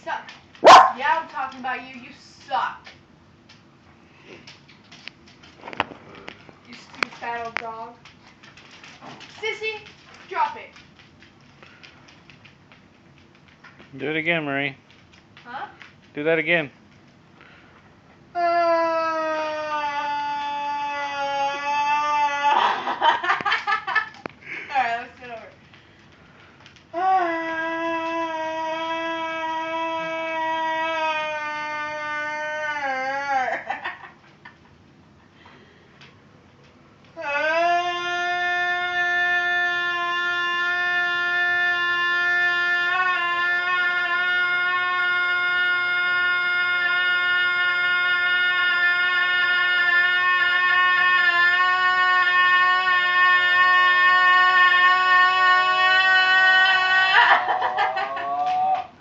suck. Yeah, I'm talking about you. You suck. You stupid fat old dog. Sissy, drop it. Do it again, Marie. Huh? Do that again.